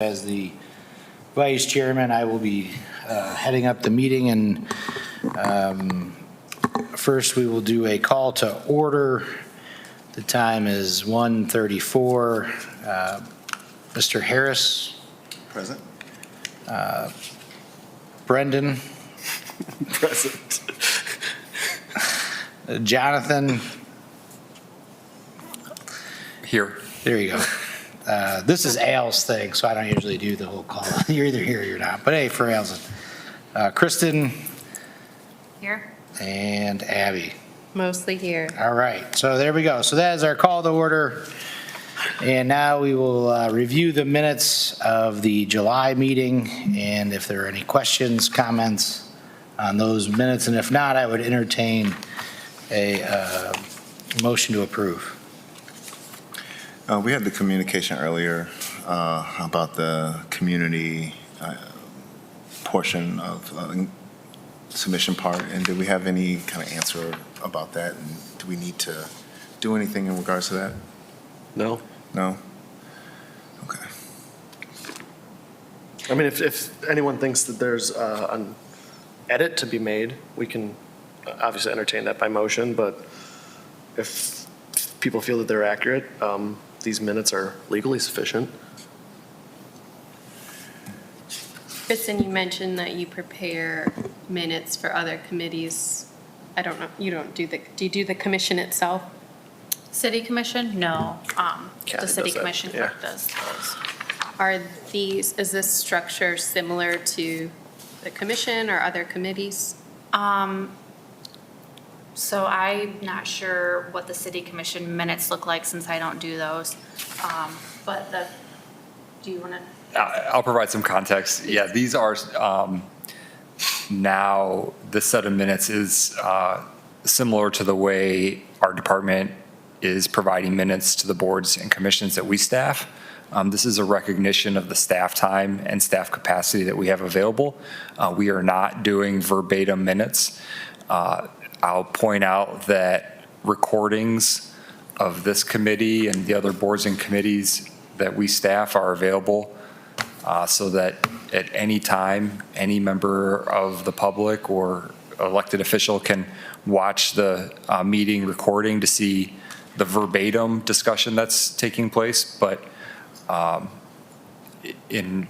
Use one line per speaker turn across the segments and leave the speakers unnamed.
As the vice chairman, I will be heading up the meeting, and first we will do a call to order. The time is 1:34. Mr. Harris.
Present.
Brendan.
Present.
Jonathan.
Here.
There you go. This is Al's thing, so I don't usually do the whole call. You're either here or you're not. But hey, for Al's, Kristen.
Here.
And Abby.
Mostly here.
All right, so there we go. So that is our call to order. And now we will review the minutes of the July meeting, and if there are any questions, comments on those minutes, and if not, I would entertain a motion to approve.
We had the communication earlier about the community portion of submission part, and did we have any kind of answer about that? And do we need to do anything in regards to that?
No.
No? Okay.
I mean, if anyone thinks that there's an edit to be made, we can obviously entertain that by motion, but if people feel that they're accurate, these minutes are legally sufficient.
Kristen, you mentioned that you prepare minutes for other committees. I don't know, you don't do do you do the commission itself?
City Commission? No.
Kathy
The City
does that,
Commission
yeah.
does those.
Is this structure similar to the commission or other committees?
So I'm not sure what the City Commission minutes look like since I don't do those. But do you want to?
I'll provide some context. Yeah, these are, now this set of minutes is similar to the way our department is providing minutes to the boards and commissions that we staff. This is a recognition of the staff time and staff capacity that we have available. We are not doing verbatim minutes. I'll point out that recordings of this committee and the other boards and committees that we staff are available so that at any time, any member of the public or elected official can watch the meeting recording to see the verbatim discussion that's taking place. But in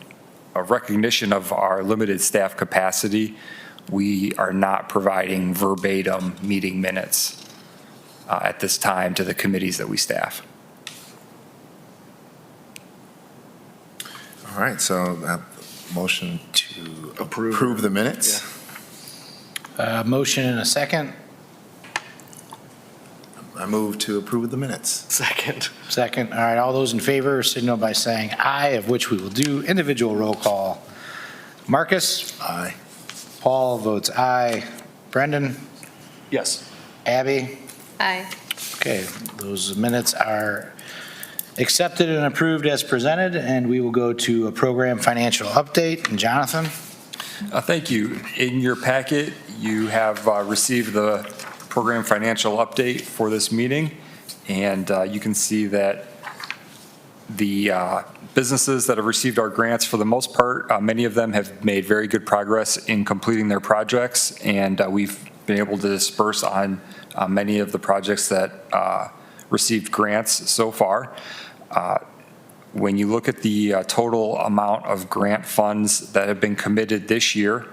a recognition of our limited staff capacity, we are not providing verbatim meeting minutes at this time to the committees that we staff.
All right, so motion to approve the minutes.
Motion and a second.
I move to approve the minutes.
Second.
Second. All right, all those in favor signal by saying aye, of which we will do individual roll call. Marcus?
Aye.
Paul votes aye. Brendan?
Yes.
Abby?
Aye.
Okay, those minutes are accepted and approved as presented, and we will go to a program financial update. And Jonathan?
Thank you. In your packet, you have received the program financial update for this meeting, and you can see that the businesses that have received our grants, for the most part, many of them have made very good progress in completing their projects, and we've been able to disperse on many of the projects that received grants so far. When you look at the total amount of grant funds that have been committed this year,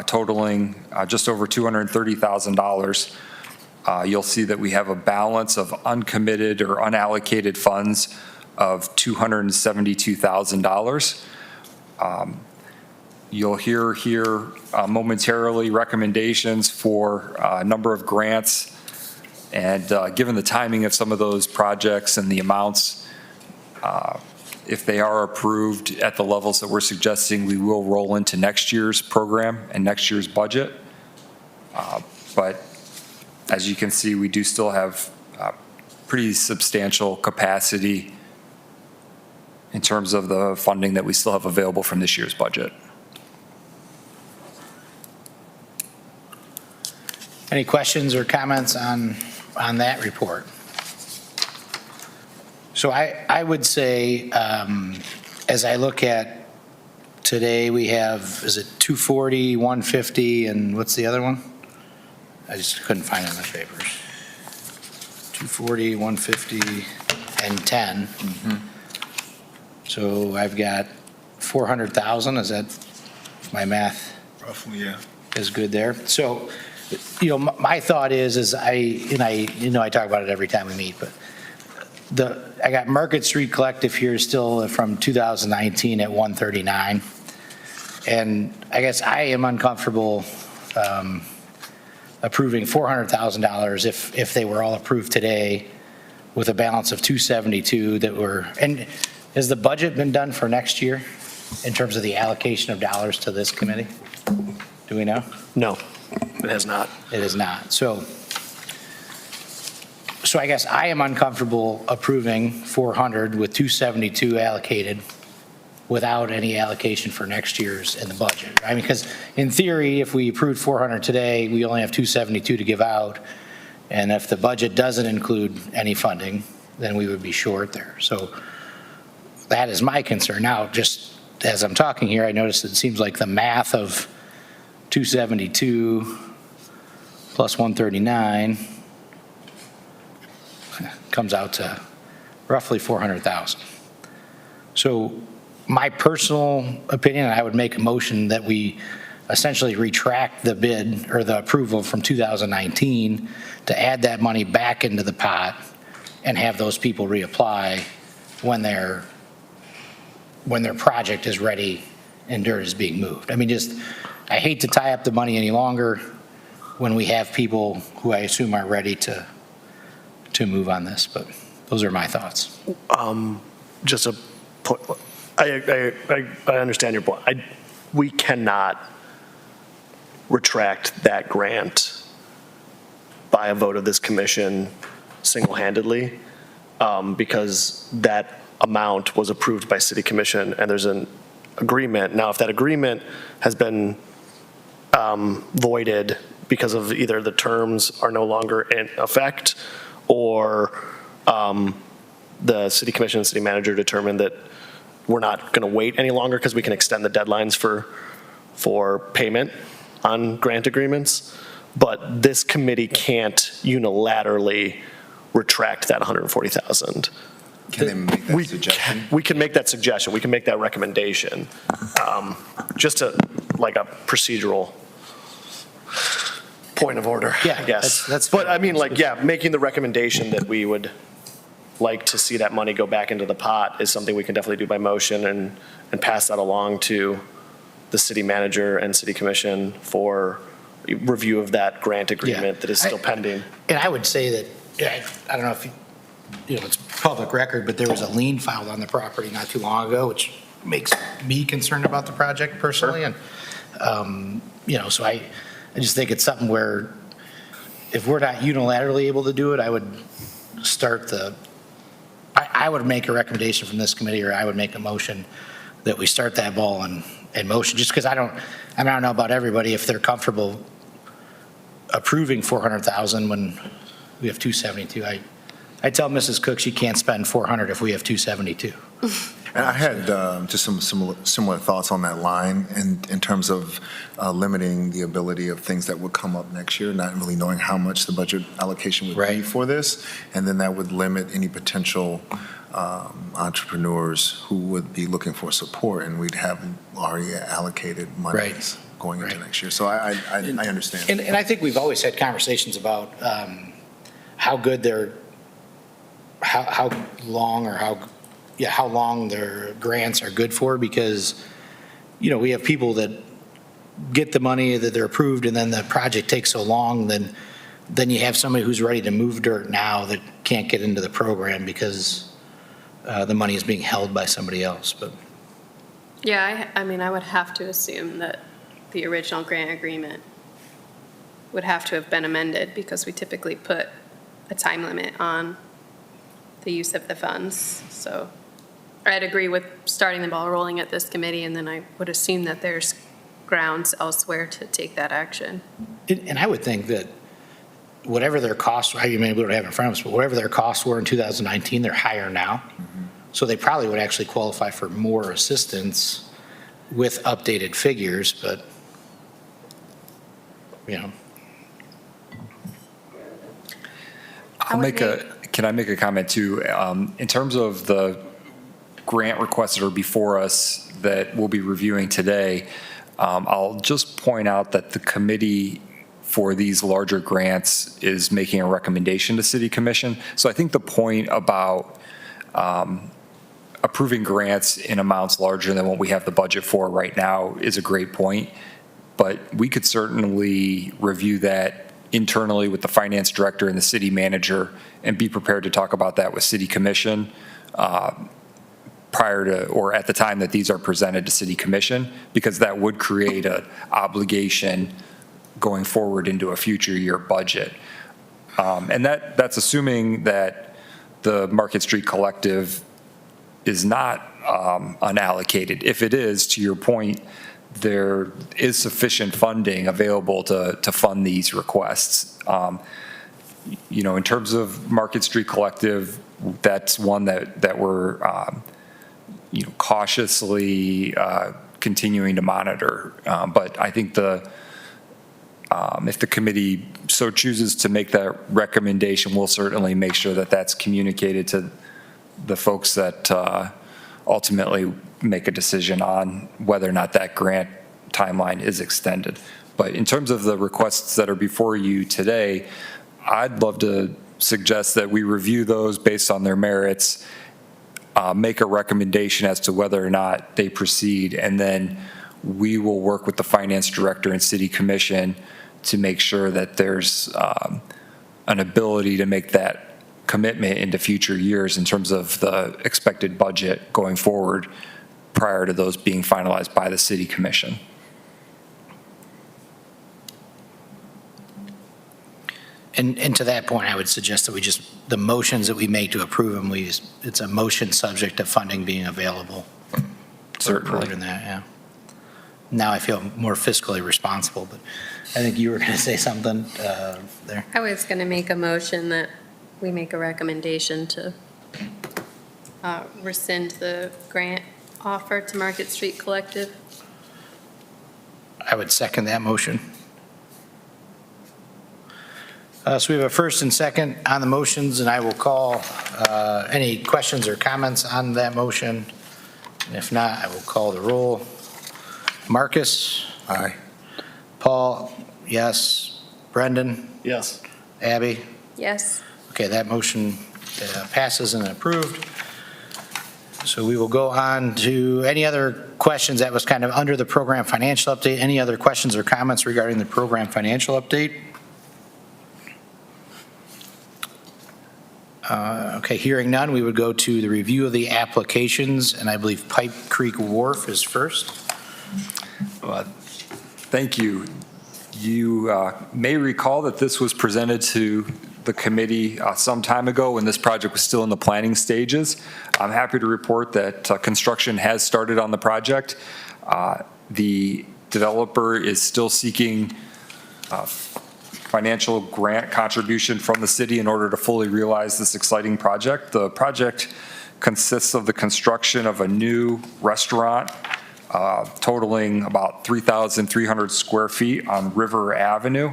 totaling just over $230,000, you'll see that we have a balance of uncommitted or unallocated funds of $272,000. You'll hear here momentarily recommendations for a number of grants, and given the timing of some of those projects and the amounts, if they are approved at the levels that we're suggesting, we will roll into next year's program and next year's budget. But as you can see, we do still have pretty substantial capacity in terms of the funding that we still have available from this year's budget.
Any questions or comments on that report? So I would say as I look at today, we have, is it 240, 150, and what's the other one? I just couldn't find it in the papers. 240, 150, and 10. So I've got 400,000, is that, my math
Roughly, yeah.
is good there? So, my thought is I talk about it every time we meet, but I got Market Street Collective here still from 2019 at 139. And I guess I am uncomfortable approving $400,000 if they were all approved today with a balance of 272 that were, and has the budget been done for next year in terms of the allocation of dollars to this committee? Do we know?
No, it has not.
It is not. So I guess I am uncomfortable approving 400 with 272 allocated without any allocation for next year's in the budget. I mean, because in theory, if we approved 400 today, we only have 272 to give out. And if the budget doesn't include any funding, then we would be short there. So that is my concern. Now, just as I'm talking here, I noticed it seems like the math of 272 plus 139 comes out to roughly 400,000. So my personal opinion, I would make a motion that we essentially retract the bid or the approval from 2019 to add that money back into the pot and have those people reapply when their project is ready and dirt is being moved. I mean, I hate to tie up the money any longer when we have people who I assume are ready to move on this, but those are my thoughts.
Just a point, I understand your point. We cannot retract that grant by a vote of this commission single-handedly, because that amount was approved by city commission and there's an agreement. Now, if that agreement has been voided because of either the terms are no longer in effect or the city commission and city manager determined that we're not going to wait any longer because we can extend the deadlines for payment on grant agreements. But this committee can't unilaterally retract that 140,000.
Can they make that suggestion?
We can make that suggestion. We can make that recommendation. Just like a procedural point of order,
Yeah,
I guess.
that's
But
fair.
I mean, making the recommendation that we would like to see that money go back into the pot is something we can definitely do by motion and pass that along to the city manager and city commission for review of that grant agreement that is still pending.
And I would say that, I don't know if it's public record, but there was a lien filed on the property not too long ago, which makes me concerned about the project personally. And, so I just think it's something where if we're not unilaterally able to do it, I would I would make a recommendation from this committee, or I would make a motion that we start that ball in motion, just because I don't know about everybody if they're comfortable approving 400,000 when we have 272. I tell Mrs. Cook she can't spend 400 if we have 272.
And I had just some similar thoughts on that line in terms of limiting the ability of things that would come up next year, not really knowing how much the budget allocation would be for this. And then that would limit any potential entrepreneurs who would be looking for support, and we'd have already allocated monies going into next year. So I understand.
And I think we've always had conversations about how long their grants are good for, because, we have people that get the money that they're approved and then the project takes so long, then you have somebody who's ready to move dirt now that can't get into the program because the money is being held by somebody else. But
Yeah, I mean, I would have to assume that the original grant agreement would have to have been amended, because we typically put a time limit on the use of the funds. So I'd agree with starting the ball rolling at this committee, and then I would assume that there's grounds elsewhere to take that action.
And I would think that whatever their costs, maybe we don't have it in front of us, but whatever their costs were in 2019, they're higher now. So they probably would actually qualify for more assistance with updated figures, but, you know.
Can I make a comment too? In terms of the grant requests that are before us that we'll be reviewing today, I'll just point out that the committee for these larger grants is making a recommendation to City Commission. So I think the point about approving grants in amounts larger than what we have the budget for right now is a great point. But we could certainly review that internally with the finance director and the city manager and be prepared to talk about that with City Commission prior to, or at the time that these are presented to City Commission, because that would create an obligation going forward into a future year budget. And that's assuming that the Market Street Collective is not unallocated. If it is, to your point, there is sufficient funding available to fund these requests. You know, in terms of Market Street Collective, that's one that we're, you know, cautiously continuing to monitor. But I think if the committee so chooses to make that recommendation, we'll certainly make sure that that's communicated to the folks that ultimately make a decision on whether or not that grant timeline is extended. But in terms of the requests that are before you today, I'd love to suggest that we review those based on their merits, make a recommendation as to whether or not they proceed, and then we will work with the finance director and city commission to make sure that there's an ability to make that commitment into future years in terms of the expected budget going forward prior to those being finalized by the city commission.
And to that point, I would suggest that we just, the motions that we make to approve them, it's a motion subject to funding being available.
Certainly.
In that, yeah. Now I feel more fiscally responsible, but I think you were going to say something there.
I was going to make a motion that we make a recommendation to rescind the grant offer to Market Street Collective.
I would second that motion. So we have a first and second on the motions, and I will call any questions or comments on that motion. And if not, I will call the roll. Marcus?
Aye.
Paul? Yes. Brendan?
Yes.
Abby?
Yes.
Okay, that motion passes and approved. So we will go on to any other questions. That was kind of under the program financial update. Any other questions or comments regarding the program financial update? Okay, hearing none, we would go to the review of the applications, and I believe Pipe Creek Wharf is first.
Thank you. You may recall that this was presented to the committee some time ago when this project was still in the planning stages. I'm happy to report that construction has started on the project. The developer is still seeking financial grant contribution from the city in order to fully realize this exciting project. The project consists of the construction of a new restaurant totaling about 3,300 square feet on River Avenue.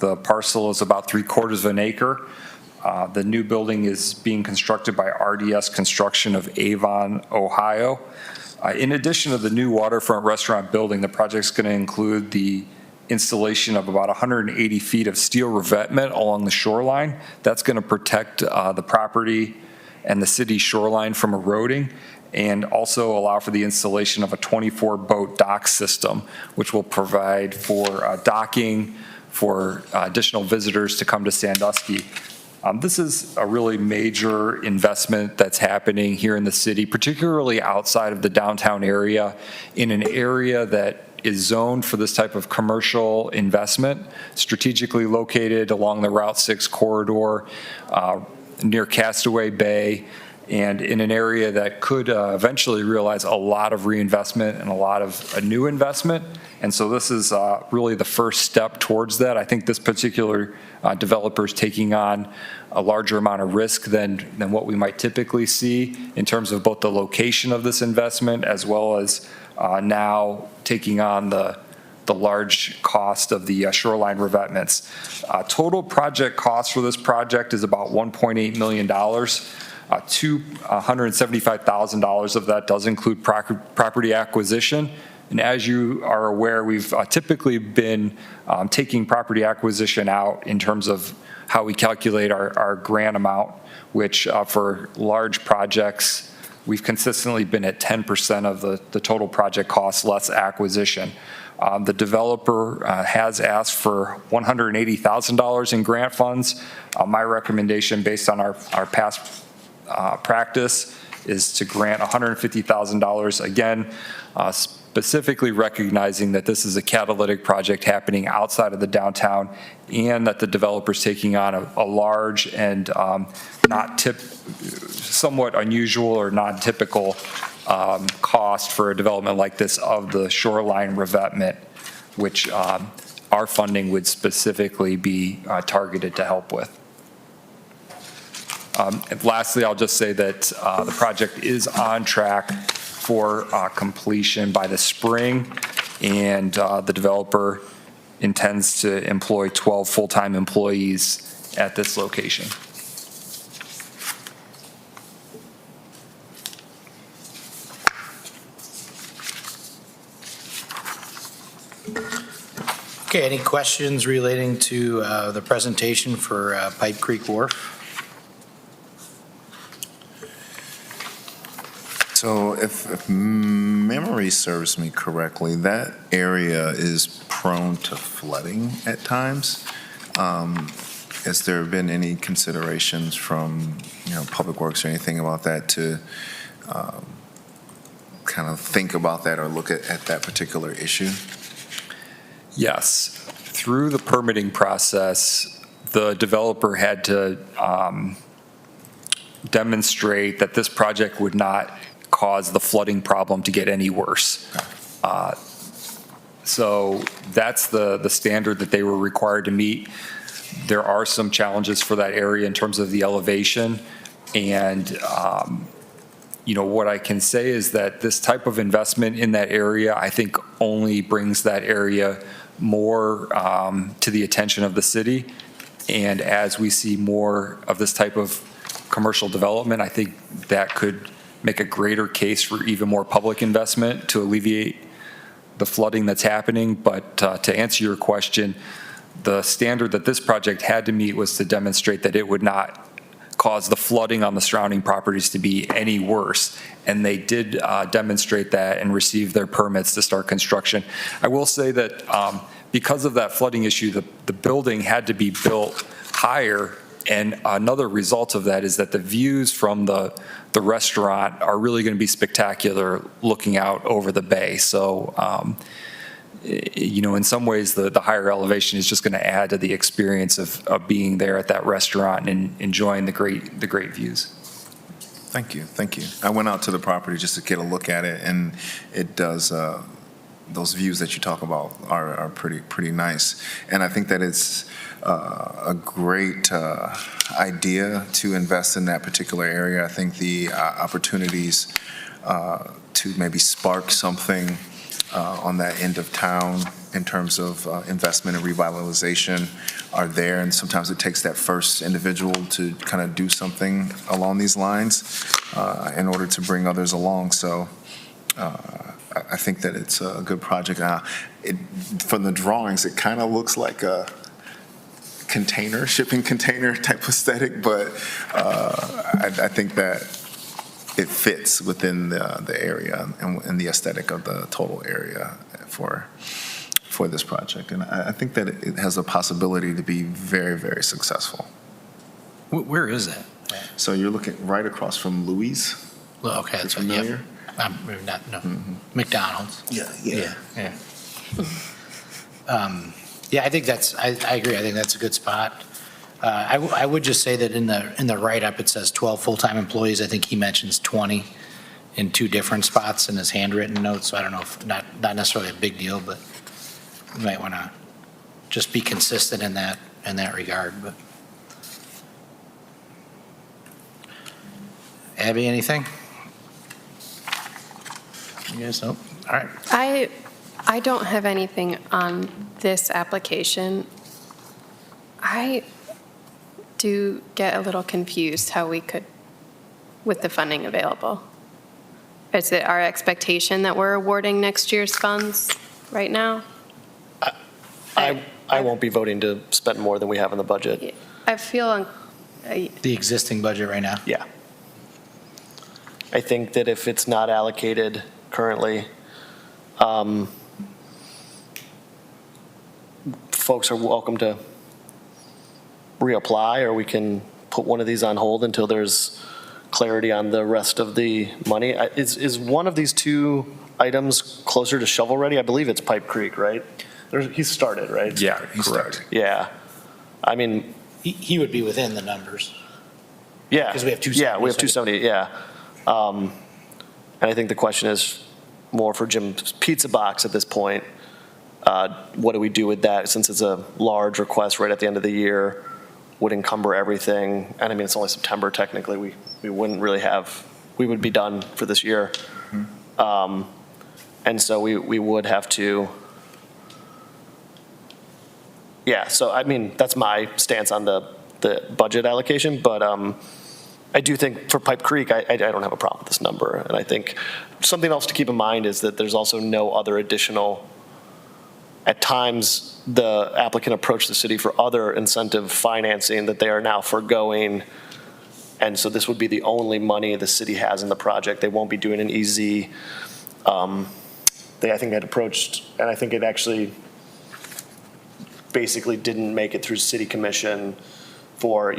The parcel is about 3/4 of an acre. The new building is being constructed by RDS Construction of Avon, Ohio. In addition to the new waterfront restaurant building, the project's going to include the installation of about 180 feet of steel revetment along the shoreline. That's going to protect the property and the city shoreline from eroding, and also allow for the installation of a 24-boat dock system, which will provide for docking for additional visitors to come to Sandusky. This is a really major investment that's happening here in the city, particularly outside of the downtown area, in an area that is zoned for this type of commercial investment, strategically located along the Route 6 corridor near Castaway Bay and in an area that could eventually realize a lot of reinvestment and a lot of new investment. And so this is really the first step towards that. I think this particular developer is taking on a larger amount of risk than what we might typically see in terms of both the location of this investment as well as now taking on the large cost of the shoreline revetments. Total project cost for this project is about $1.8 million. $275,000 of that does include property acquisition. And as you are aware, we've typically been taking property acquisition out in terms of how we calculate our grant amount, which for large projects, we've consistently been at 10% of the total project cost less acquisition. The developer has asked for $180,000 in grant funds. My recommendation based on our past practice is to grant $150,000, again, specifically recognizing that this is a catalytic project happening outside of the downtown and that the developer's taking on a large and somewhat unusual or non-typical cost for a development like this of the shoreline revetment, which our funding would specifically be targeted to help with. And lastly, I'll just say that the project is on track for completion by the spring, and the developer intends to employ 12 full-time employees at this location.
Okay, any questions relating to the presentation for Pipe Creek Wharf?
So if memory serves me correctly, that area is prone to flooding at times. Has there been any considerations from, Public Works or anything about that to kind of think about that or look at that particular issue?
Yes. Through the permitting process, the developer had to demonstrate that this project would not cause the flooding problem to get any worse. So that's the standard that they were required to meet. There are some challenges for that area in terms of the elevation. And, what I can say is that this type of investment in that area, I think only brings that area more to the attention of the city. And as we see more of this type of commercial development, I think that could make a greater case for even more public investment to alleviate the flooding that's happening. But to answer your question, the standard that this project had to meet was to demonstrate that it would not cause the flooding on the surrounding properties to be any worse. And they did demonstrate that and receive their permits to start construction. I will say that because of that flooding issue, the building had to be built higher. And another result of that is that the views from the restaurant are really going to be spectacular looking out over the bay. So, in some ways, the higher elevation is just going to add to the experience of being there at that restaurant and enjoying the great views.
Thank you. I went out to the property just to get a look at it, and it does, those views that you talk about are pretty nice. And I think that it's a great idea to invest in that particular area. I think the opportunities to maybe spark something on that end of town in terms of investment and revitalization are there, and sometimes it takes that first individual to kind of do something along these lines in order to bring others along. So I think that it's a good project. From the drawings, it kind of looks like a shipping container type aesthetic, but I think that it fits within the area and the aesthetic of the total area for this project. And I think that it has a possibility to be very, very successful.
Where is that?
So you're looking right across from Louis.
Well, okay, that's
familiar.
Maybe not, no. McDonald's.
Yeah.
Yeah. Yeah, I think I agree. I think that's a good spot. I would just say that in the write-up, it says 12 full-time employees. I think he mentions 20 in two different spots in his handwritten notes, so I don't know if, not necessarily a big deal, but we might want to just be consistent in that regard, but. Abby, anything? You guys, nope, all right.
I don't have anything on this application. I do get a little confused how we could, with the funding available. Is it our expectation that we're awarding next year's funds right now?
I won't be voting to spend more than we have in the budget.
I feel,
The existing budget right now?
Yeah. I think that if it's not allocated currently, folks are welcome to reapply, or we can put one of these on hold until there's clarity on the rest of the money. Is one of these two items closer to shovel-ready? I believe it's Pipe Creek, right? He's started, right?
Yeah,
He's
correct.
started.
Yeah. I mean,
He would be within the numbers.
yeah.
'Cause we have 270,
Yeah, we have
so-
270, yeah. And I think the question is more for Jim's Pizza Box at this point. What do we do with that, since it's a large request right at the end of the year, would encumber everything? And I mean, it's only September technically, we wouldn't really have, we would be done for this year. And so we would have to, yeah, so I mean, that's my stance on the budget allocation, but I do think for Pipe Creek, I don't have a problem with this number. And I think something else to keep in mind is that there's also no other additional, at times, the applicant approached the city for other incentive financing that they are now foregoing. And so this would be the only money the city has in the project. They won't be doing an EZ. I think had approached, and I think it actually basically didn't make it through city commission for,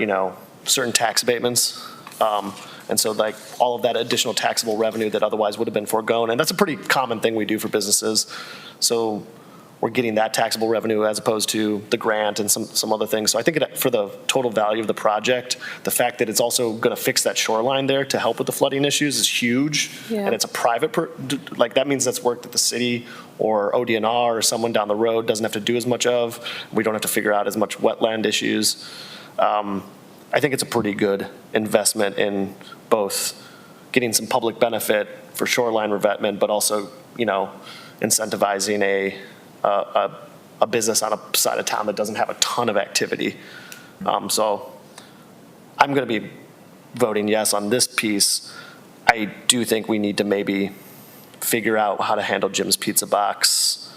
certain tax abatements. And so like all of that additional taxable revenue that otherwise would have been foregone, and that's a pretty common thing we do for businesses. So we're getting that taxable revenue as opposed to the grant and some other things. So I think for the total value of the project, the fact that it's also going to fix that shoreline there to help with the flooding issues is huge.
Yeah.
And it's a private, like that means that's work that the city or ODNR or someone down the road doesn't have to do as much of. We don't have to figure out as much wetland issues. I think it's a pretty good investment in both getting some public benefit for shoreline revetment, but also, incentivizing a business on a side of town that doesn't have a ton of activity. So I'm going to be voting yes on this piece. I do think we need to maybe figure out how to handle Jim's Pizza Box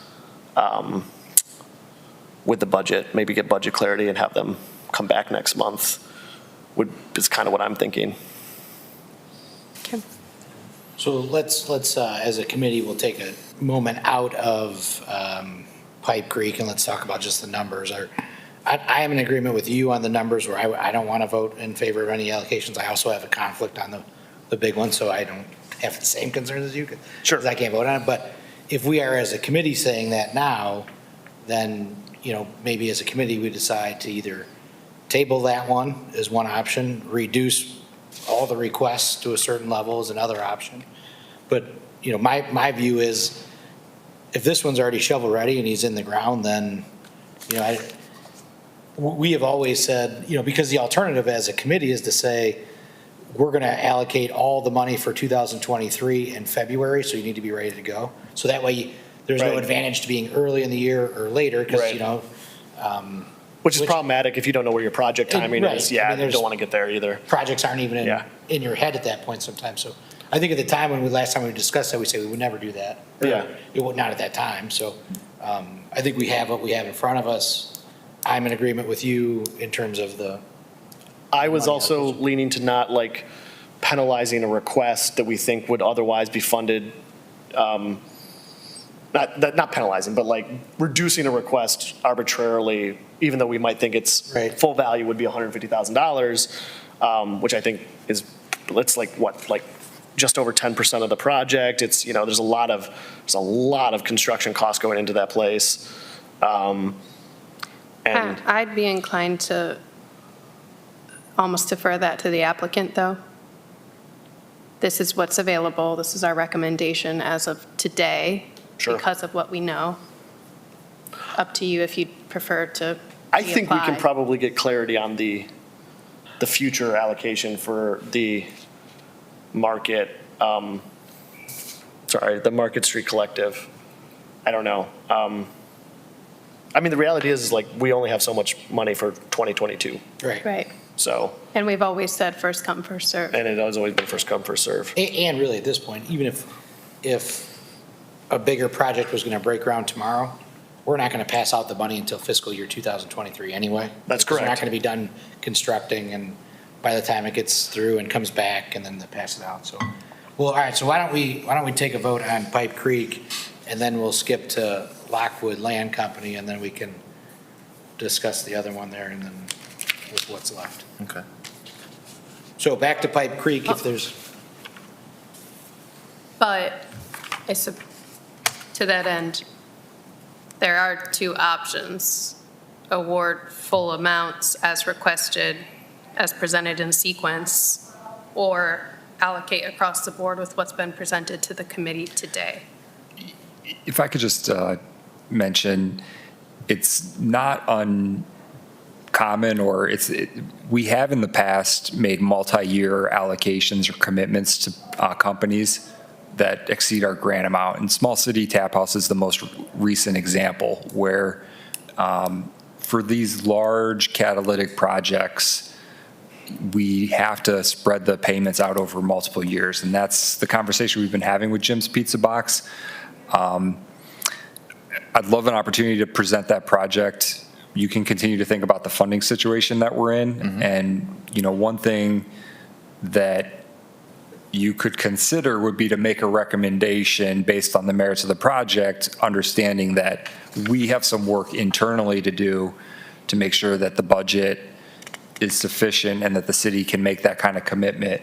with the budget, maybe get budget clarity and have them come back next month is kind of what I'm thinking.
okay.
So let's as a committee, we'll take a moment out of Pipe Creek and let's talk about just the numbers. I am in agreement with you on the numbers where I don't want to vote in favor of any allocations. I also have a conflict on the big one, so I don't have the same concerns as you.
Sure.
Because I can't vote on it. But if we are as a committee saying that now, then, maybe as a committee, we decide to either table that one is one option, reduce all the requests to a certain level is another option. But, my view is if this one's already shovel ready and he's in the ground, then, we have always said, because the alternative as a committee is to say, we're going to allocate all the money for 2023 in February, so you need to be ready to go. So that way, there's no
Right.
advantage to being early in the year or later, because,
Right. Which is problematic if you don't know where your project timing
Right.
is.
I
Yeah,
mean,
you
there's-
don't want to get there either.
projects aren't even
Yeah.
in your head at that point sometimes. So I think at the time last time we discussed that, we said we would never do that.
Yeah.
It would not at that time. So I think we have what we have in front of us. I'm in agreement with you in terms of the,
I was
Money
also
allocation.
leaning to not like penalizing a request that we think would otherwise be funded. Not penalizing, but like reducing a request arbitrarily, even though we might think its
Right.
full value would be $150,000, which I think is, it's like what, like just over 10% of the project. It's, there's a lot of construction costs going into that place. And
I'd be inclined to almost defer that to the applicant, though? This is what's available, this is our recommendation as of today.
Sure.
Because of what we know. Up to you if you'd prefer to
I think we can
reapply.
probably get clarity on the future allocation for the Market, the Market Street Collective. I don't know. I mean, the reality is like, we only have so much money for 2022,
Right.
Right,
so,
and we've always said first come, first serve.
and it has always been first come, first serve.
And really, at this point, even if a bigger project was going to break ground tomorrow, we're not going to pass out the money until fiscal year 2023 anyway.
That's
Because We're not
correct.
going to be done constructing, and by the time it gets through and comes back, and then they pass it out, so. Well, all right, so why don't we take a vote on Pipe Creek, and then we'll skip to Lockwood Land Company, and then we can discuss the other one there, and then with what's left.
Okay.
So back to Pipe Creek, if there's,
But to that end, there are two options. Award full amounts as requested, as presented in sequence, or allocate across the board with what's been presented to the committee today.
If I could just mention, it's not uncommon, or we have in the past made multi-year allocations or commitments to companies that exceed our grant amount. And Small City Tap House is the most recent example where for these large catalytic projects, we have to spread the payments out over multiple years. And that's the conversation we've been having with Jim's Pizza Box. I'd love an opportunity to present that project. You can continue to think about the funding situation that we're in. And, one thing that you could consider would be to make a recommendation based on the merits of the project, understanding that we have some work internally to do to make sure that the budget is sufficient and that the city can make that kind of commitment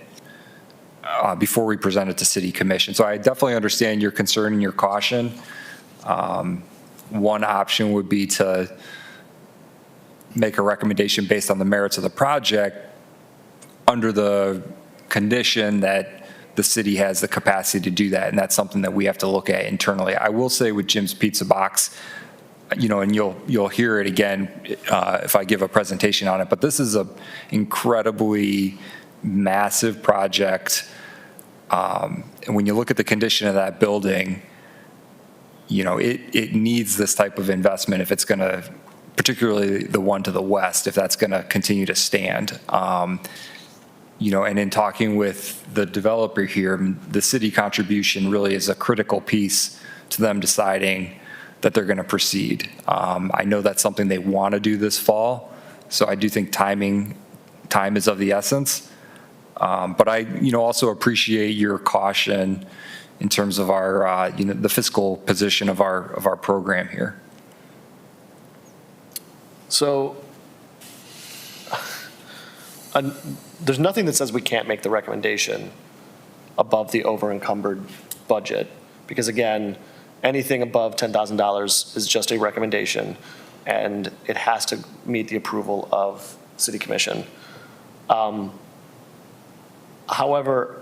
before we present it to city commission. So I definitely understand your concern and your caution. One option would be to make a recommendation based on the merits of the project under the condition that the city has the capacity to do that, and that's something that we have to look at internally. I will say with Jim's Pizza Box, and you'll hear it again if I give a presentation on it, but this is an incredibly massive project. And when you look at the condition of that building, it needs this type of investment if it's going to, particularly the one to the west, if that's going to continue to stand. And in talking with the developer here, the city contribution really is a critical piece to them deciding that they're going to proceed. I know that's something they want to do this fall, so I do think time is of the essence. But I, also appreciate your caution in terms of our, the fiscal position of our program here.
So there's nothing that says we can't make the recommendation above the over-encumbered budget, because again, anything above $10,000 is just a recommendation, and it has to meet the approval of City Commission. However,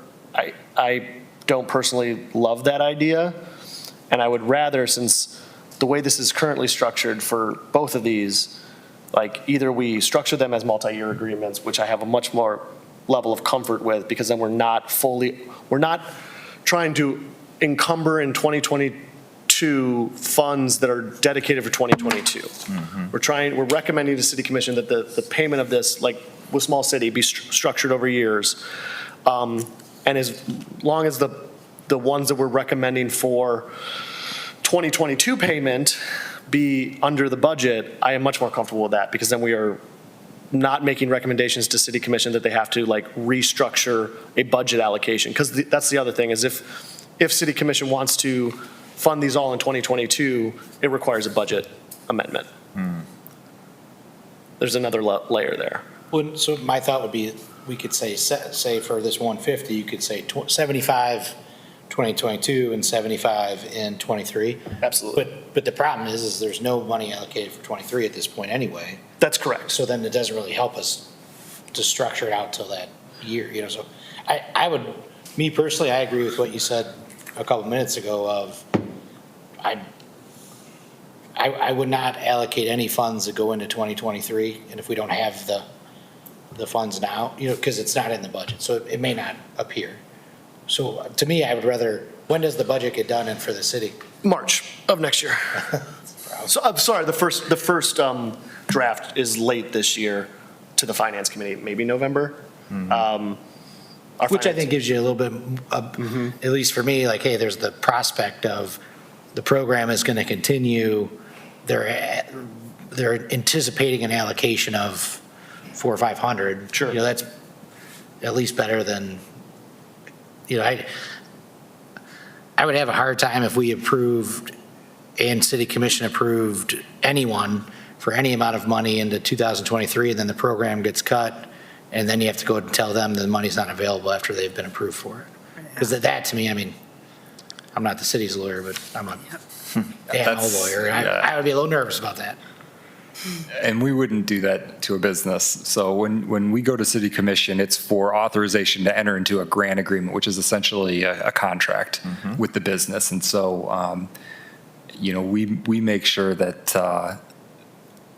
I don't personally love that idea, and I would rather, since the way this is currently structured for both of these, like either we structure them as multi-year agreements, which I have a much more level of comfort with, because then we're not trying to encumber in 2022 funds that are dedicated for 2022. We're recommending to City Commission that the payment of this, like with Small City, be structured over years. And as long as the ones that we're recommending for 2022 payment be under the budget, I am much more comfortable with that, because then we are not making recommendations to City Commission that they have to like restructure a budget allocation. Because that's the other thing, is if City Commission wants to fund these all in 2022, it requires a budget amendment. There's another layer there.
Well, so my thought would be, we could say for this 150, you could say 75, 2022, and 75 in 23.
Absolutely.
But the problem is there's no money allocated for 23 at this point anyway.
That's correct.
So then it doesn't really help us to structure it out till that year, so I would, me personally, I agree with what you said a couple minutes ago of, I would not allocate any funds that go into 2023, and if we don't have the funds now, because it's not in the budget, so it may not appear. So to me, I would rather, when does the budget get done and for the city?
March of next year. So I'm sorry, the first draft is late this year to the finance committee, maybe November.
Which I think gives you a little bit, at least for me, like, hey, there's the prospect of the program is going to continue. They're anticipating an allocation of 400 or 500.
Sure.
That's at least better than, I would have a hard time if we approved and city commission approved anyone for any amount of money into 2023, and then the program gets cut, and then you have to go and tell them the money's not available after they've been approved for it. Because that, to me, I mean, I'm not the city's lawyer, but I'm a animal lawyer, and I would be a little nervous about that.
And we wouldn't do that to a business. So when we go to city commission, it's for authorization to enter into a grant agreement, which is essentially a contract with the business. And so, we make sure that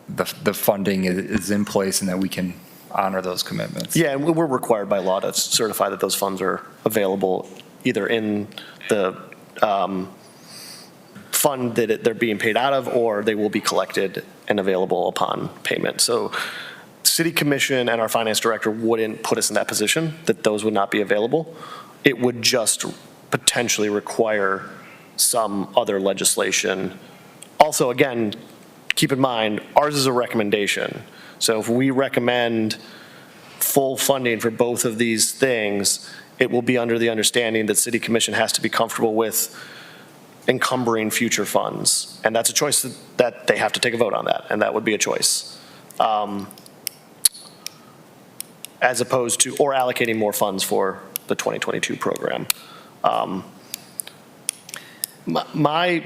the funding is in place and that we can honor those commitments.
Yeah, and we're required by law to certify that those funds are available either in the fund that they're being paid out of, or they will be collected and available upon payment. So city commission and our finance director wouldn't put us in that position that those would not be available. It would just potentially require some other legislation. Also, again, keep in mind, ours is a recommendation. So if we recommend full funding for both of these things, it will be under the understanding that city commission has to be comfortable with encumbering future funds. And that's a choice that they have to take a vote on that, and that would be a choice. As opposed to, or allocating more funds for the 2022 program. My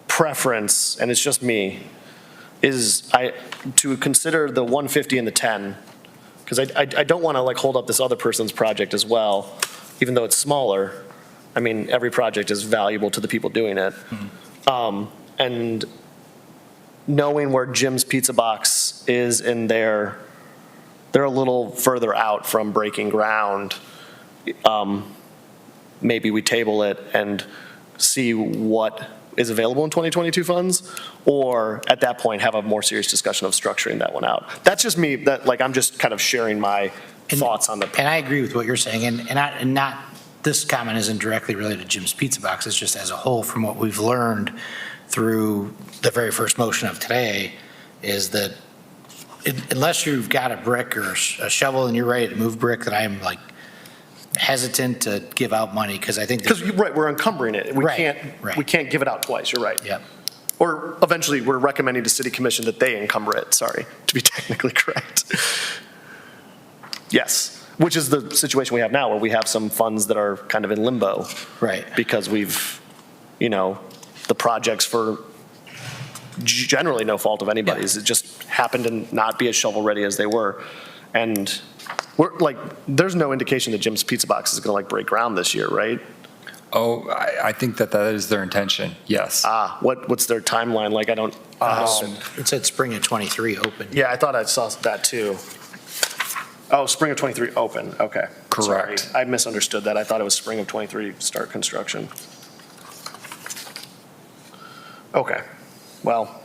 preference, and it's just me, is to consider the 150 and the 10, because I don't want to like hold up this other person's project as well, even though it's smaller. I mean, every project is valuable to the people doing it. And knowing where Jim's Pizza Box is in they're a little further out from breaking ground. Maybe we table it and see what is available in 2022 funds, or at that point have a more serious discussion of structuring that one out. That's just me, I'm just kind of sharing my thoughts on the.
And I agree with what you're saying, and not, this comment isn't directly related to Jim's Pizza Box, it's just as a whole from what we've learned through the very first motion of today, is that unless you've got a brick or a shovel and you're ready to move brick, that I am like hesitant to give out money, because I think.
Because, right, we're encumbering it. We can't give it out twice, you're right.
Yep.
Or eventually, we're recommending to city commission that they encumber it, sorry, to be technically correct. Yes. Which is the situation we have now, where we have some funds that are kind of in limbo.
Right.
Because we've, the projects for generally no fault of anybody's, it just happened to not be as shovel-ready as they were. And we're there's no indication that Jim's Pizza Box is going to break ground this year, right?
Oh, I think that is their intention, yes.
What's their timeline like? I don't.
It said spring of '23 open.
Yeah, I thought I saw that too. Oh, spring of '23 open, okay.
Correct.
Sorry, I misunderstood that. I thought it was spring of '23 start construction. Okay, well.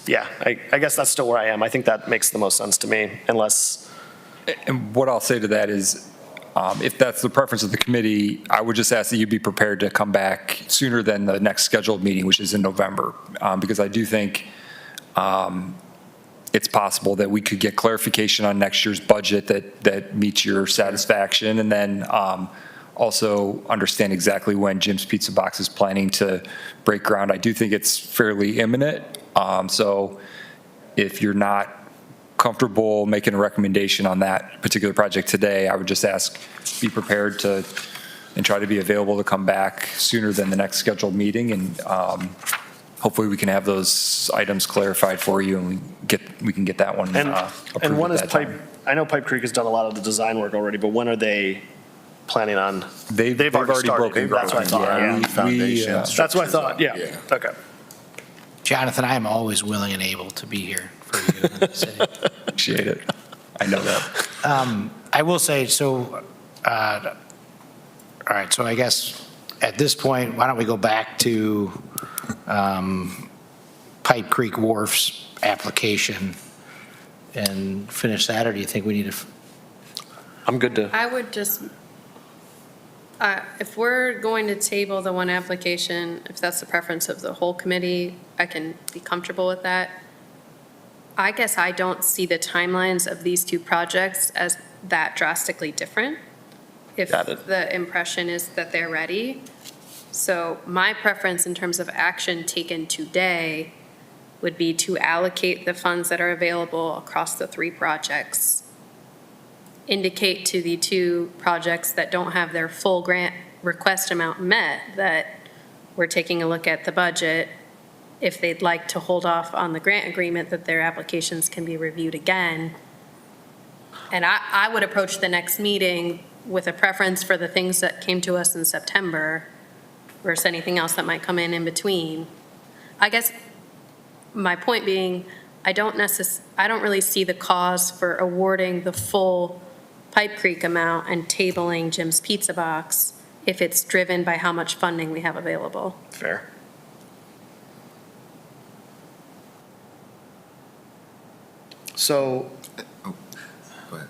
Yeah, I guess that's still where I am. I think that makes the most sense to me, unless.
And what I'll say to that is, if that's the preference of the committee, I would just ask that you be prepared to come back sooner than the next scheduled meeting, which is in November, because I do think it's possible that we could get clarification on next year's budget that meets your satisfaction, and then also understand exactly when Jim's Pizza Box is planning to break ground. I do think it's fairly imminent, so if you're not comfortable making a recommendation on that particular project today, I would just ask, be prepared to, and try to be available to come back sooner than the next scheduled meeting, and hopefully we can have those items clarified for you, and we can get that one
And
approved
when
at
is
that
Pipe,
time.
I know Pipe Creek has done a lot of the design work already, but when are they planning on?
They've already
started.
broken
That's what I
ground.
thought,
Yeah,
yeah.
we,
Foundations.
That's what I thought, yeah,
Yeah.
okay.
Jonathan, I am always willing and able to be here for you in the city.
appreciate it. I know that.
I will say, so, all right, so I guess at this point, why don't we go back to Pipe Creek Wharf's application and finish that, or do you think we need to?
I'm good to,
I would just, if we're going to table the one application, if that's the preference of the whole committee, I can be comfortable with that. I guess I don't see the timelines of these two projects as that drastically different. If
Got it.
the impression is that they're ready. So my preference in terms of action taken today would be to allocate the funds that are available across the three projects. Indicate to the two projects that don't have their full grant request amount met that we're taking a look at the budget. If they'd like to hold off on the grant agreement, that their applications can be reviewed again. And I would approach the next meeting with a preference for the things that came to us in September versus anything else that might come in between. I guess my point being, I don't really see the cause for awarding the full Pipe Creek amount and tabling Jim's Pizza Box if it's driven by how much funding we have available.
fair. So
Go ahead.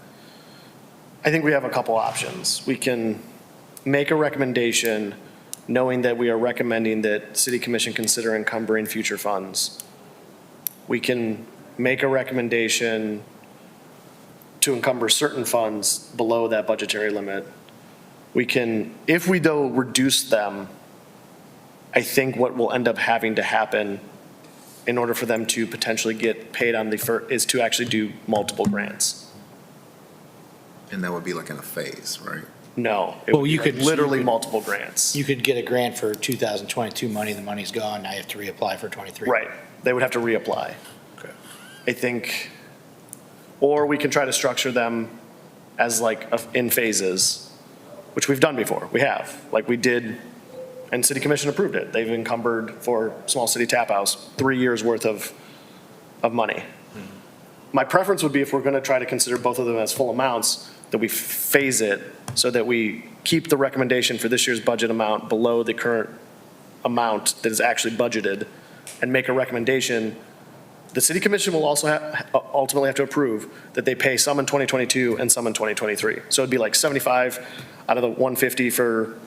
I think we have a couple options. We can make a recommendation knowing that we are recommending that city commission consider encumbering future funds. We can make a recommendation to encumber certain funds below that budgetary limit. We can, if we though reduce them, I think what will end up having to happen in order for them to potentially get paid on the first is to actually do multiple grants.
And that would be like in a phase, right?
No, it
Well,
would be
you
like
could-
literally multiple grants.
You could get a grant for 2022 money, the money's gone, now you have to reapply for 23.
Right, they would have to reapply.
Okay.
I think, or we can try to structure them as like in phases, which we've done before, we have, like we did, and city commission approved it. They've encumbered for Small City Tap House 3 years worth of money. My preference would be if we're gonna try to consider both of them as full amounts, that we phase it so that we keep the recommendation for this year's budget amount below the current amount that is actually budgeted, and make a recommendation. The city commission will also ultimately have to approve that they pay some in 2022 and some in 2023. So it'd be like 75 out of the 150 for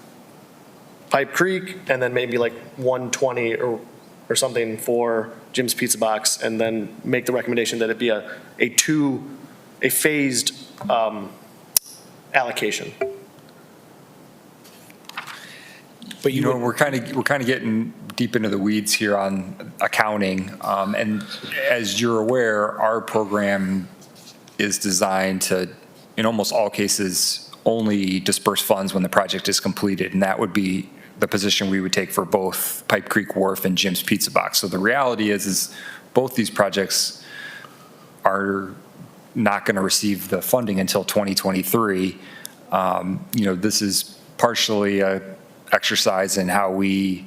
Pipe Creek, and then maybe like 120 or something for Jim's Pizza Box, and then make the recommendation that it be a phased allocation.
But
You
you
know,
would,
we're kind of getting deep into the weeds here on accounting. And as you're aware, our program is designed to, in almost all cases, only disperse funds when the project is completed. And that would be the position we would take for both Pipe Creek Wharf and Jim's Pizza Box. So the reality is both these projects are not going to receive the funding until 2023. This is partially a exercise in how we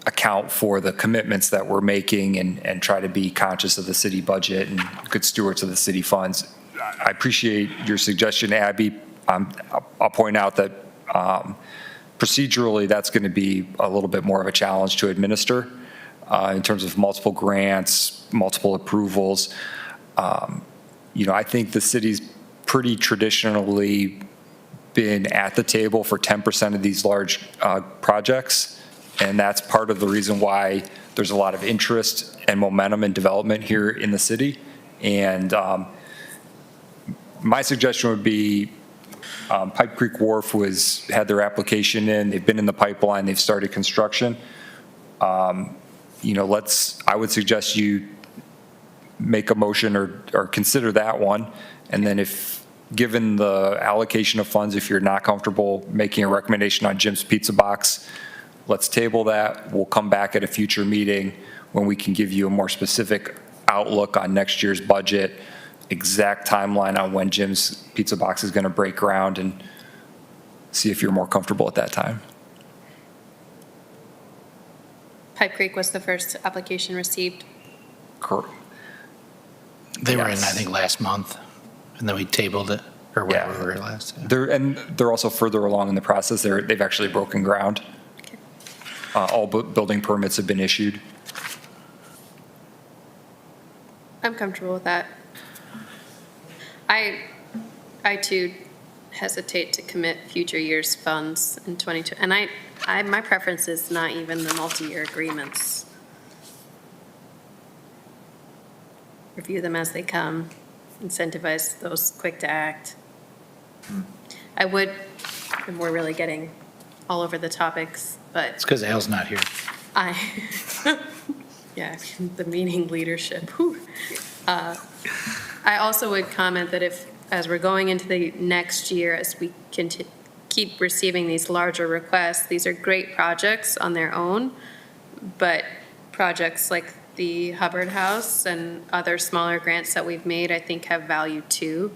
account for the commitments that we're making and try to be conscious of the city budget and good stewards of the city funds. I appreciate your suggestion, Abby. I'll point out that procedurally, that's going to be a little bit more of a challenge to administer in terms of multiple grants, multiple approvals. I think the city's pretty traditionally been at the table for 10% of these large projects, and that's part of the reason why there's a lot of interest and momentum and development here in the city. And my suggestion would be Pipe Creek Wharf had their application in, they've been in the pipeline, they've started construction. I would suggest you make a motion or consider that one. And then if, given the allocation of funds, if you're not comfortable making a recommendation on Jim's Pizza Box, let's table that. We'll come back at a future meeting when we can give you a more specific outlook on next year's budget, exact timeline on when Jim's Pizza Box is going to break ground, and see if you're more comfortable at that time.
Pipe Creek was the first application received.
Correct.
They were in, I
Yes.
think, last month, and then we tabled it, or whatever we were last.
They're also further along in the process. They've actually broken ground.
Okay.
All building permits have been issued.
I'm comfortable with that. I too hesitate to commit future years' funds in 22, and my preference is not even the multi-year agreements. Review them as they come, incentivize those quick to act. I would, and we're really getting all over the topics, but
It's because Al's not here.
yeah, the meeting leadership. Whew. I also would comment that if, as we're going into the next year, as we keep receiving these larger requests, these are great projects on their own, but projects like the Hubbard House and other smaller grants that we've made, I think have value too.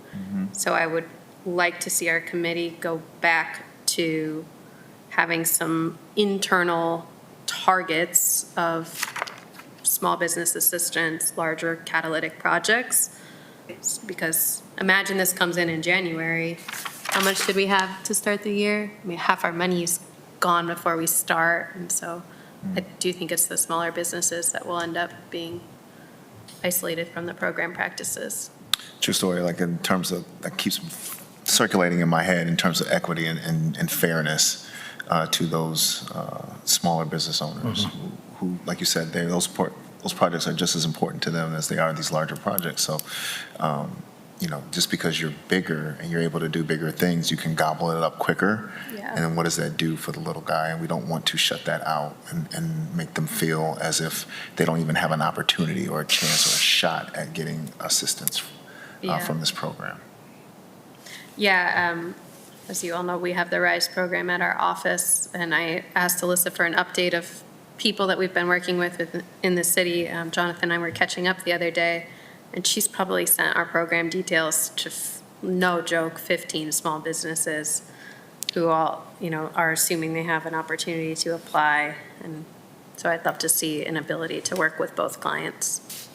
So I would like to see our committee go back to having some internal targets of small business assistance, larger catalytic projects. Because imagine this comes in January, how much did we have to start the year? I mean, half our money is gone before we start, and so I do think it's the smaller businesses that will end up being isolated from the program practices.
True story, like in terms of, that keeps circulating in my head in terms of equity and fairness to those smaller business owners who, like you said, those projects are just as important to them as they are these larger projects. So, just because you're bigger and you're able to do bigger things, you can gobble it up quicker.
Yeah.
And then what does that do for the little guy? And we don't want to shut that out and make them feel as if they don't even have an opportunity or a chance or a shot at getting assistance from this program.
Yeah, as you all know, we have the RISE program at our office, and I asked Alyssa for an update of people that we've been working with in the city. Jonathan and I were catching up the other day, and she's probably sent our program details to, no joke, 15 small businesses who all, are assuming they have an opportunity to apply. And so I'd love to see an ability to work with both clients.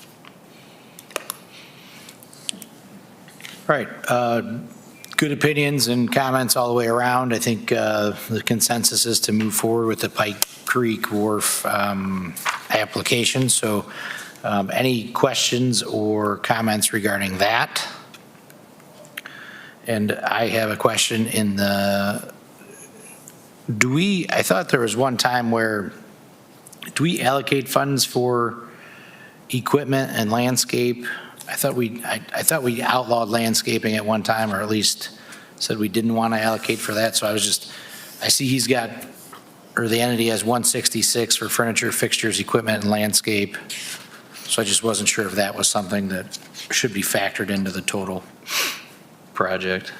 Right. Good opinions and comments all the way around. I think the consensus is to move forward with the Pike Creek Wharf application. So any questions or comments regarding that? And I have a question I thought there was one time where, do we allocate funds for equipment and landscape? I thought we outlawed landscaping at one time, or at least said we didn't want to allocate for that. So I see he's got, or the entity has 166 for furniture, fixtures, equipment, and landscape. So I just wasn't sure if that was something that should be factored into the total project,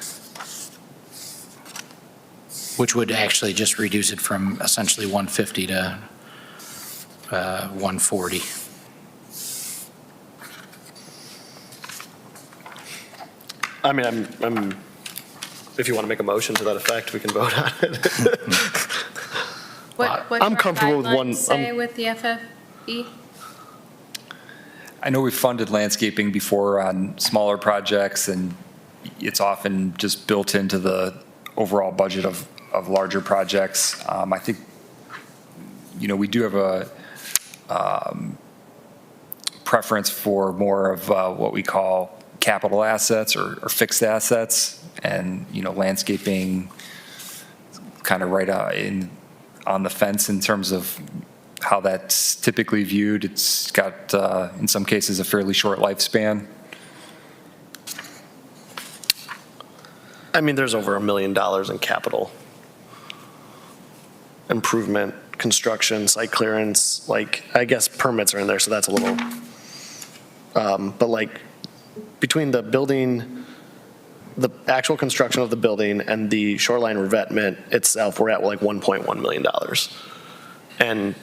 which would actually just reduce it from essentially 150 to 140.
I mean, I'm, if you want to make a motion to that effect, we can vote on it.
What
I'm comfortable with one-
say with the FFE?
I know we've funded landscaping before on smaller projects, and it's often just built into the overall budget of larger projects. I think, we do have a preference for more of what we call capital assets or fixed assets, and, landscaping kind of right on the fence in terms of how that's typically viewed. It's got, in some cases, a fairly short lifespan.
I mean, there's over $1 million in capital improvement, construction, site clearance, I guess permits are in there, so that's a little, but between the building, the actual construction of the building and the shoreline revetment itself, we're at $1.1 million. And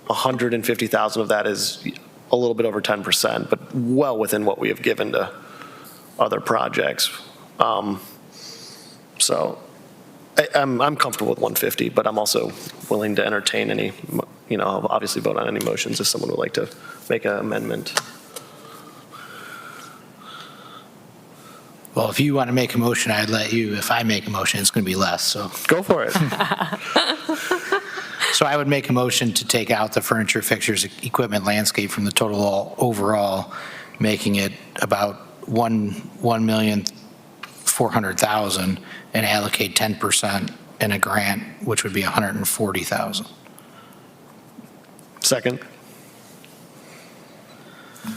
150,000 of that is a little bit over 10%, but well within what we have given to other projects. So I'm comfortable with 150, but I'm also willing to entertain any, I'll obviously vote on any motions if someone would like to make an amendment.
Well, if you want to make a motion, I'd let you. If I make a motion, it's going to be less, so.
Go for it.
So I would make a motion to take out the furniture, fixtures, equipment, landscape from the total overall, making it about 1,400,000 and allocate 10% in a grant, which would be 140,000.
Second.
All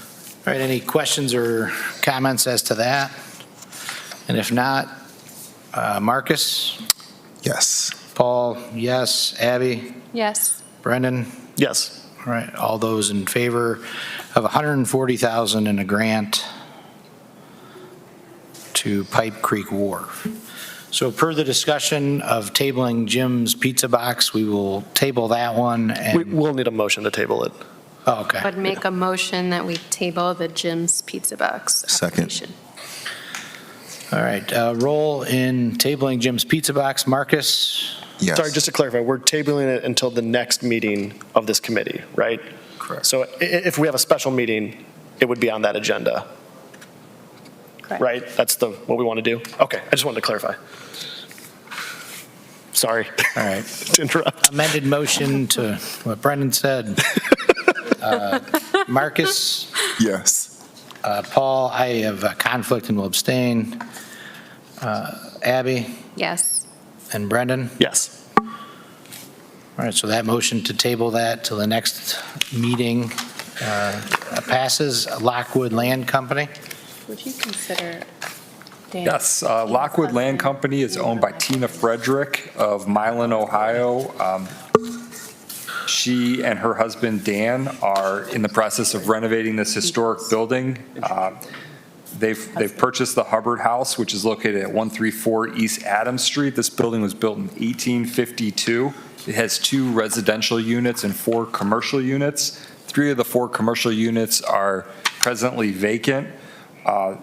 right, any questions or comments as to that? And if not, Marcus?
Yes.
Paul, yes. Abby?
Yes.
Brendan?
Yes.
All right, all those in favor of 140,000 in a grant to Pipe Creek Wharf. So per the discussion of tabling Jim's Pizza Box, we will table that one and.
We'll need a motion to table it.
Oh, okay.
Would make a motion that we table the Jim's Pizza Box
Second.
application.
All right, roll in tabling Jim's Pizza Box. Marcus?
Yes.
Sorry, just to clarify, we're tabling it until the next meeting of this committee, right?
Correct.
So if we have a special meeting, it would be on that agenda,
Correct.
right? That's what we want to do? Okay, I just wanted to clarify. Sorry
All right.
to interrupt.
Amended motion to what Brendan said. Marcus?
Yes.
Paul, I have a conflict and will abstain. Abby
Yes.
and Brendan?
Yes.
All right, so that motion to table that till the next meeting passes. Lockwood Land Company?
Would you consider Dan?
Yes, Lockwood Land Company is owned by Tina Frederick of Milan, Ohio. She and her husband, Dan, are in the process of renovating this historic building. They've purchased the Hubbard House, which is located at 134 East Adams Street. This building was built in 1852. It has 2 residential units and 4 commercial units. 3 of the 4 commercial units are presently vacant.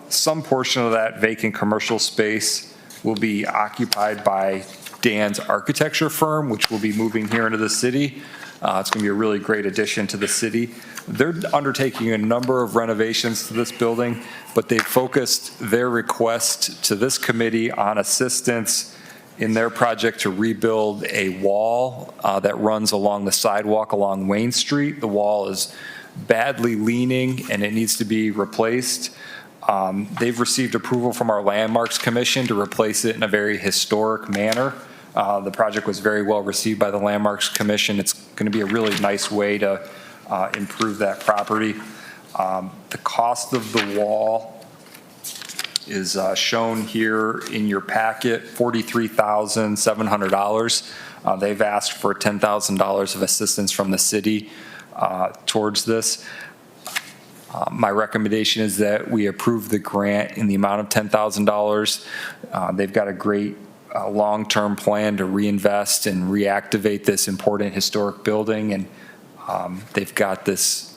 Some portion of that vacant commercial space will be occupied by Dan's architecture firm, which will be moving here into the city. It's going to be a really great addition to the city. They're undertaking a number of renovations to this building, but they focused their request to this committee on assistance in their project to rebuild a wall that runs along the sidewalk along Wayne Street. The wall is badly leaning and it needs to be replaced. They've received approval from our Landmarks Commission to replace it in a very historic manner. The project was very well received by the Landmarks Commission. It's going to be a really nice way to improve that property. The cost of the wall is shown here in your packet, $43,700. They've asked for $10,000 of assistance from the city towards this. My recommendation is that we approve the grant in the amount of $10,000. They've got a great long-term plan to reinvest and reactivate this important historic building, and they've got this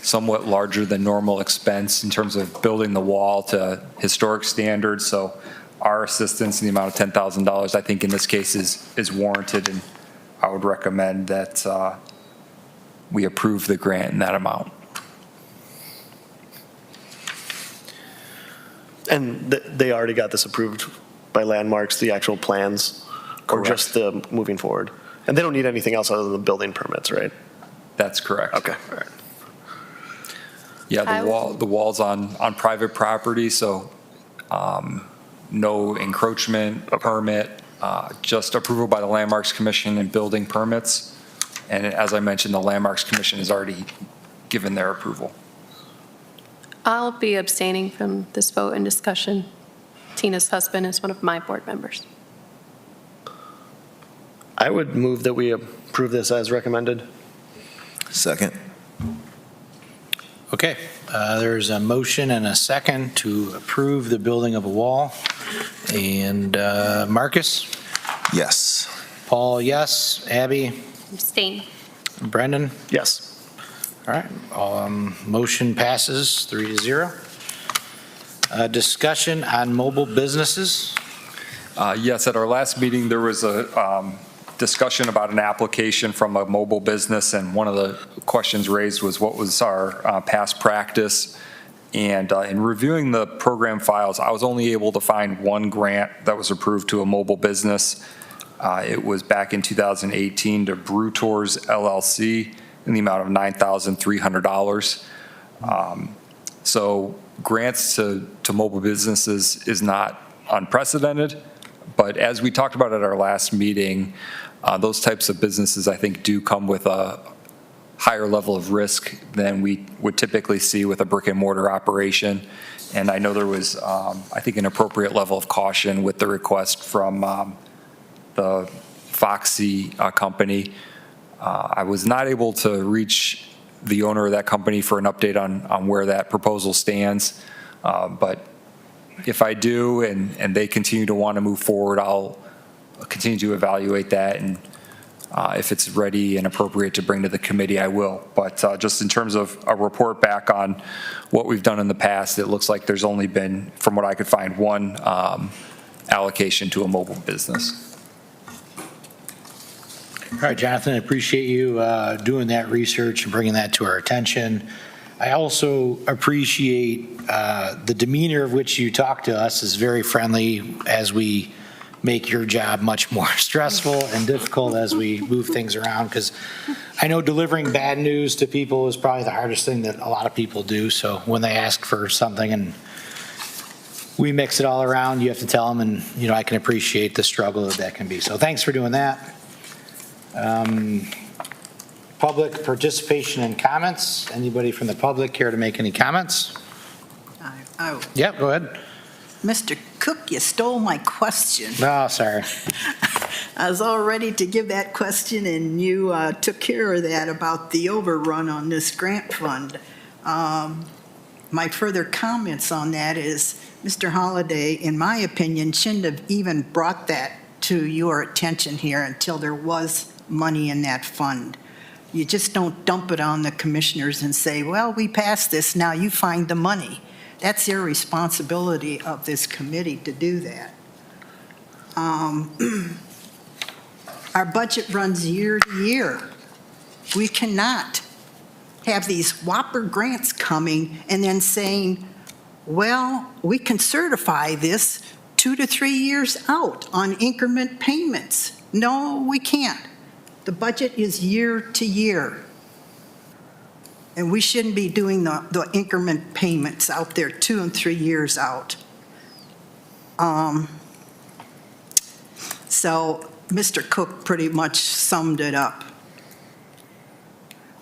somewhat larger than normal expense in terms of building the wall to historic standards. So our assistance in the amount of $10,000, I think in this case is warranted, and I would recommend that we approve the grant in that amount.
And they already got this approved by Landmarks, the actual plans? Or
Correct.
just the moving forward? And they don't need anything else other than the building permits, right?
That's correct.
Okay, all right.
Yeah, the wall's on private property, so no encroachment permit, just approval by the Landmarks Commission and building permits. And as I mentioned, the Landmarks Commission has already given their approval.
I'll be abstaining from this vote and discussion. Tina's husband is one of my board members.
I would move that we approve this as recommended.
Second.
Okay, there's a motion and a second to approve the building of a wall. And Marcus?
Yes.
Paul, yes. Abby?
Abstain.
Brendan?
Yes.
All right, motion passes 3-0. Discussion on mobile businesses.
Yes, at our last meeting, there was a discussion about an application from a mobile business, and one of the questions raised was what was our past practice. And in reviewing the program files, I was only able to find one grant that was approved to a mobile business. It was back in 2018 to Brew Tours LLC in the amount of $9,300. So grants to mobile businesses is not unprecedented, but as we talked about at our last meeting, those types of businesses, I think, do come with a higher level of risk than we would typically see with a brick and mortar operation. And I know there was, I think, an appropriate level of caution with the request from the Foxy company. I was not able to reach the owner of that company for an update on where that proposal stands. But if I do and they continue to want to move forward, I'll continue to evaluate that. And if it's ready and appropriate to bring to the committee, I will. But just in terms of a report back on what we've done in the past, it looks like there's only been, from what I could find, one allocation to a mobile business.
All right, Jonathan, I appreciate you doing that research and bringing that to our attention. I also appreciate the demeanor of which you talk to us is very friendly as we make your job much more stressful and difficult as we move things around, because I know delivering bad news to people is probably the hardest thing that a lot of people do. So when they ask for something and we mix it all around, you have to tell them, and I can appreciate the struggle that can be. So thanks for doing that. Public participation and comments. Anybody from the public care to make any comments? Yep, go ahead.
Mr. Cook, you stole my question.
Oh, sorry.
I was all ready to give that question, and you took care of that about the overrun on this grant fund. My further comments on that is, Mr. Holliday, in my opinion, shouldn't have even brought that to your attention here until there was money in that fund. You just don't dump it on the commissioners and say, well, we passed this, now you find the money. That's their responsibility of this committee to do that. Our budget runs year to year. We cannot have these whopper grants coming and then saying, well, we can certify this 2 to 3 years out on increment payments. No, we can't. The budget is year to year. And we shouldn't be doing the increment payments out there 2 and 3 years out. So Mr. Cook pretty much summed it up.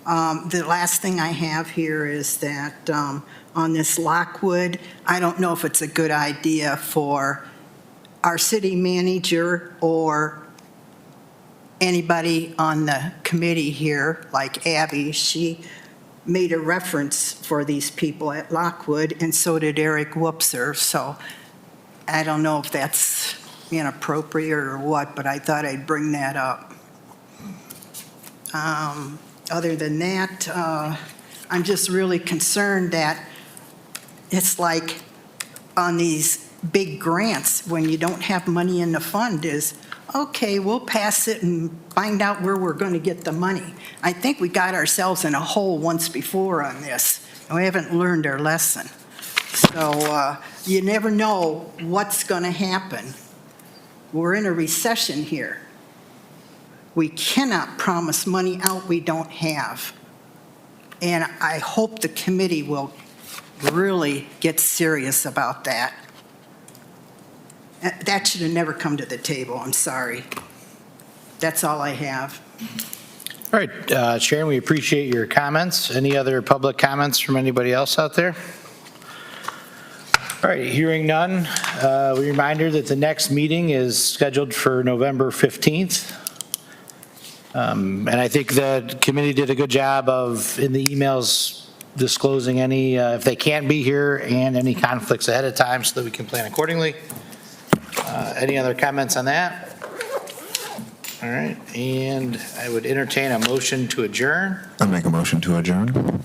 The last thing I have here is that on this Lockwood, I don't know if it's a good idea for our city manager or anybody on the committee here, like Abby. She made a reference for these people at Lockwood, and so did Eric Whoopser. So I don't know if that's inappropriate or what, but I thought I'd bring that up. Other than that, I'm just really concerned that it's like on these big grants, when you don't have money in the fund, is, okay, we'll pass it and find out where we're going to get the money. I think we got ourselves in a hole once before on this, and we haven't learned our lesson. So you never know what's going to happen. We're in a recession here. We cannot promise money out we don't have. And I hope the committee will really get serious about that. That should have never come to the table. I'm sorry. That's all I have.
All right, Sharon, we appreciate your comments. Any other public comments from anybody else out there? All right, hearing none, a reminder that the next meeting is scheduled for November 15th. And I think the committee did a good job of, in the emails, disclosing any, if they can't be here, and any conflicts ahead of time so that we can plan accordingly. Any other comments on that? All right, and I would entertain a motion to adjourn.
I make a motion to adjourn.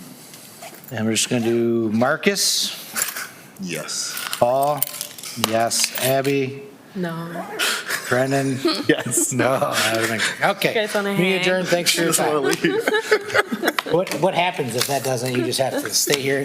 And we're just going to do Marcus,
Yes.
Paul, yes, Abby,
No.
Brendan,
Yes.
no. Okay.
You guys wanna
Me
hang?
adjourn, thanks for your
Just want
time.
to leave.
What happens if that doesn't, you just have to stay here?